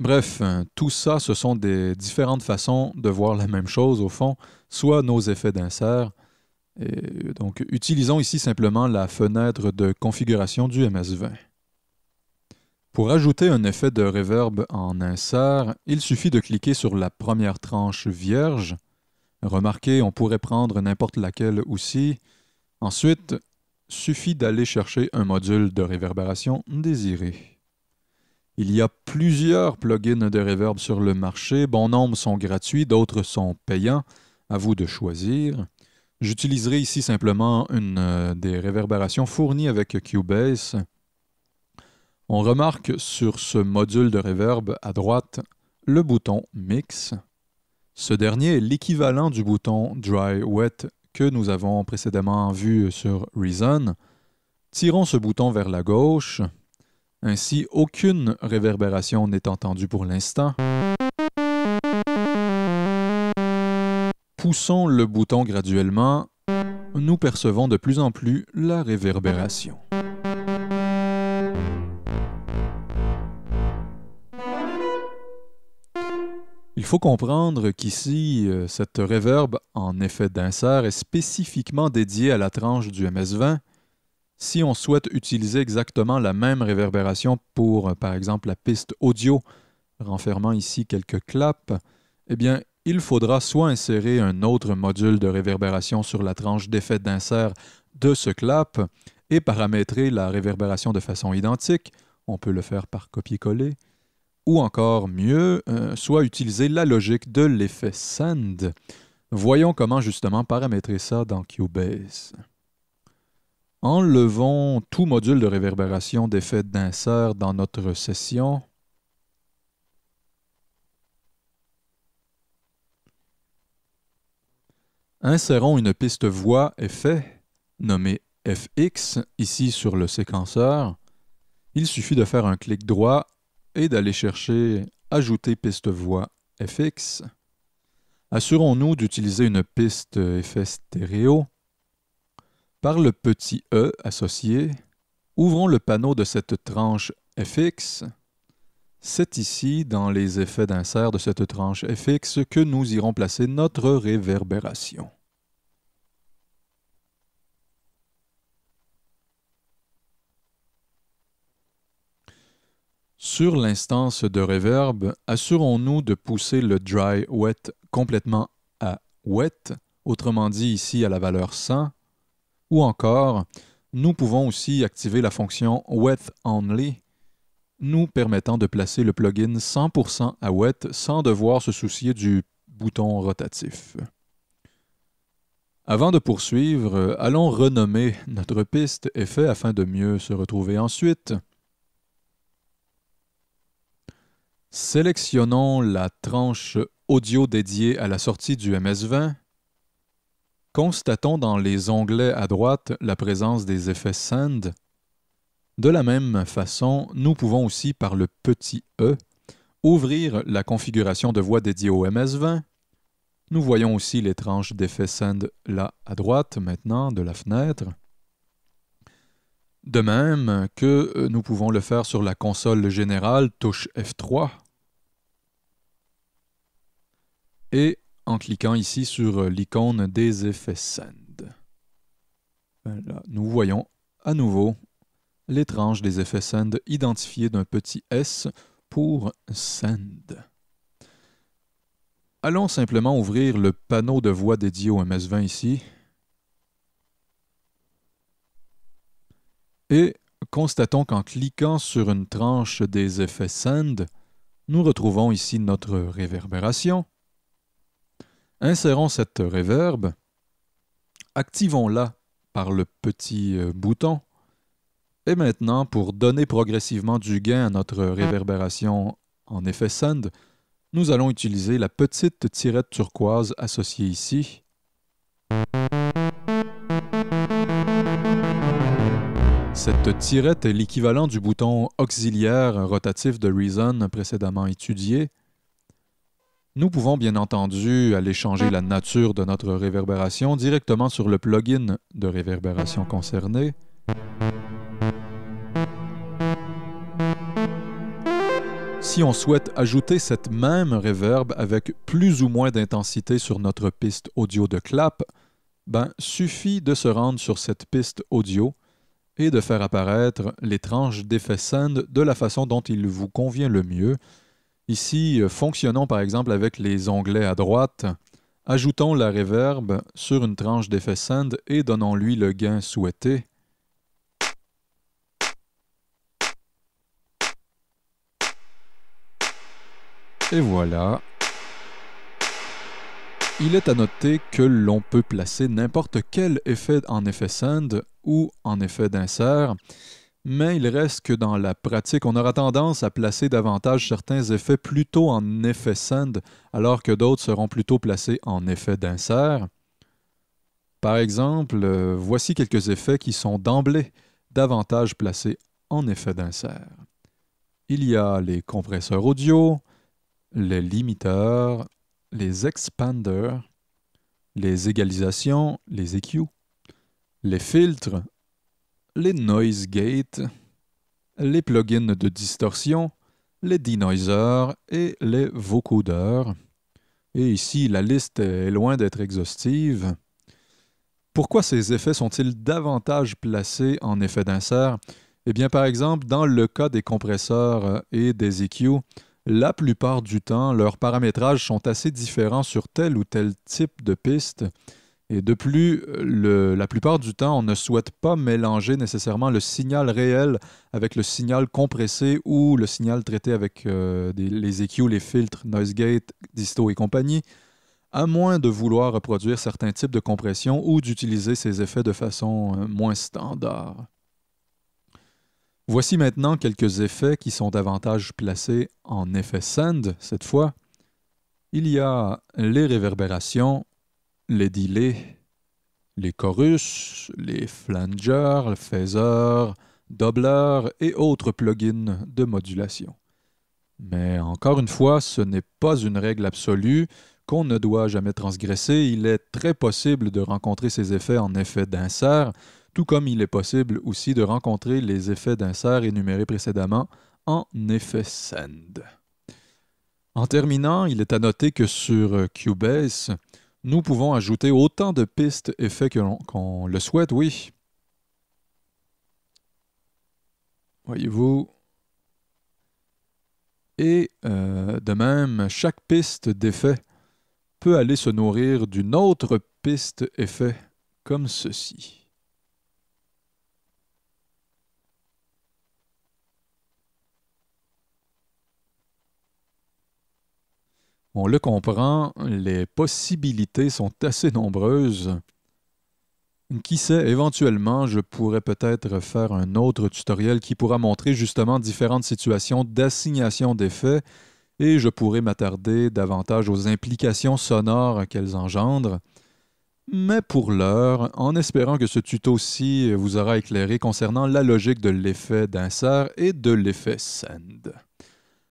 Bref, tout ça, ce sont des différentes façons de voir la même chose, au fond, soit nos effets d'insert. Et donc, utilisons ici simplement la fenêtre de configuration du MS-20. Pour ajouter un effet de reverb en insert, il suffit de cliquer sur la première tranche vierge. Remarquez, on pourrait prendre n'importe laquelle aussi. Ensuite, suffit d'aller chercher un module de réverbération désiré. Il y a plusieurs plugins de reverb sur le marché. Bon nombre sont gratuits, d'autres sont payants. À vous de choisir. J'utiliserai ici simplement une des réverbérations fournies avec Cubase. On remarque sur ce module de reverb à droite le bouton Mix. Ce dernier est l'équivalent du bouton Dry Wet que nous avons précédemment vu sur Reason. Tirons ce bouton vers la gauche. Ainsi, aucune réverbération n'est entendue pour l'instant. Poussons le bouton graduellement. Nous percevons de plus en plus la réverbération. Il faut comprendre qu'ici, cette reverb en effet d'insert est spécifiquement dédiée à la tranche du MS-20. Si on souhaite utiliser exactement la même réverbération pour, par exemple, la piste audio, renfermant ici quelques claps, eh bien, il faudra soit insérer un autre module de réverbération sur la tranche d'effet d'insert de ce clap et paramétrer la réverbération de façon identique, on peut le faire par copier-coller, ou encore mieux, soit utiliser la logique de l'effet Send. Voyons comment justement paramétrer ça dans Cubase. Enlevons tout module de réverbération d'effet d'insert dans notre session. Insérons une piste voix effet nommée FX ici sur le séquenceur. Il suffit de faire un clic droit et d'aller chercher Ajouter piste voix FX. Assurons-nous d'utiliser une piste effet stéréo. Par le petit E associé, ouvrons le panneau de cette tranche FX. C'est ici, dans les effets d'insert de cette tranche FX, que nous irons placer notre réverbération. Sur l'instance de reverb, assurons-nous de pousser le Dry Wet complètement à Wet, autrement dit ici à la valeur 100, ou encore, nous pouvons aussi activer la fonction Wet Only, nous permettant de placer le plugin 100% à Wet sans devoir se soucier du bouton rotatif. Avant de poursuivre, allons renommer notre piste effet afin de mieux se retrouver ensuite. Sélectionnons la tranche audio dédiée à la sortie du MS-20. Constatons dans les onglets à droite la présence des effets Send. De la même façon, nous pouvons aussi, par le petit E, ouvrir la configuration de voix dédiée au MS-20. Nous voyons aussi les tranches d'effets Send là à droite, maintenant, de la fenêtre. De même que nous pouvons le faire sur la console générale, touche F3. Et en cliquant ici sur l'icône des effets Send. Là, nous voyons à nouveau les tranches des effets Send identifiées d'un petit S pour Send. Allons simplement ouvrir le panneau de voix dédié au MS-20 ici. Et constatons qu'en cliquant sur une tranche des effets Send, nous retrouvons ici notre réverbération. Insérons cette reverb, activons-la par le petit bouton, et maintenant, pour donner progressivement du gain à notre réverbération en effet Send, nous allons utiliser la petite tirette turquoise associée ici. Cette tirette est l'équivalent du bouton auxiliaire rotatif de Reason précédemment étudié. Nous pouvons bien entendu aller changer la nature de notre réverbération directement sur le plugin de réverbération concerné. Si on souhaite ajouter cette même reverb avec plus ou moins d'intensité sur notre piste audio de clap, suffit de se rendre sur cette piste audio et de faire apparaître les tranches d'effet send de la façon dont il vous convient le mieux. Ici, fonctionnons par exemple avec les onglets à droite. Ajoutons la reverb sur une tranche d'effet send et donnons-lui le gain souhaité. Et voilà. Il est à noter que l'on peut placer n'importe quel effet en effet send ou en effet d'insert, mais il reste que dans la pratique, on aura tendance à placer davantage certains effets plutôt en effet send, alors que d'autres seront plutôt placés en effet d'insert. Par exemple, voici quelques effets qui sont d'emblée davantage placés en effet d'insert. Il y a les compresseurs audio, les limiteurs, les expanders, les égalisations, les EQ, les filtres, les noise gates, les plugins de distorsion, les denoisers et les vocodeurs. Et ici, la liste est loin d'être exhaustive. Pourquoi ces effets sont-ils davantage placés en effet d'insert? Eh bien, par exemple, dans le cas des compresseurs et des EQ, la plupart du temps, leurs paramétrages sont assez différents sur tel ou tel type de piste. Et de plus, la plupart du temps, on ne souhaite pas mélanger nécessairement le signal réel avec le signal compressé ou le signal traité avec les EQ, les filtres, noise gate, disto et compagnie, à moins de vouloir reproduire certains types de compression ou d'utiliser ces effets de façon moins standard. Voici maintenant quelques effets qui sont davantage placés en effet send cette fois. Il y a les réverbérations, les delays, les chorus, les flangers, les phasers, doublers et autres plugins de modulation. Mais encore une fois, ce n'est pas une règle absolue qu'on ne doit jamais transgresser. Il est très possible de rencontrer ces effets en effet d'insert, tout comme il est possible aussi de rencontrer les effets d'insert énumérés précédemment en effet send. En terminant, il est à noter que sur Cubase, nous pouvons ajouter autant de pistes effets qu'on le souhaite, oui. Voyez-vous. Et de même, chaque piste d'effet peut aller se nourrir d'une autre piste effet, comme ceci. On le comprend, les possibilités sont assez nombreuses. Qui sait, éventuellement, je pourrais peut-être faire un autre tutoriel qui pourra montrer justement différentes situations d'assignation d'effets et je pourrais m'attarder davantage aux implications sonores qu'elles engendrent. Mais pour l'heure, en espérant que ce tuto-ci vous aura éclairé concernant la logique de l'effet d'insert et de l'effet send.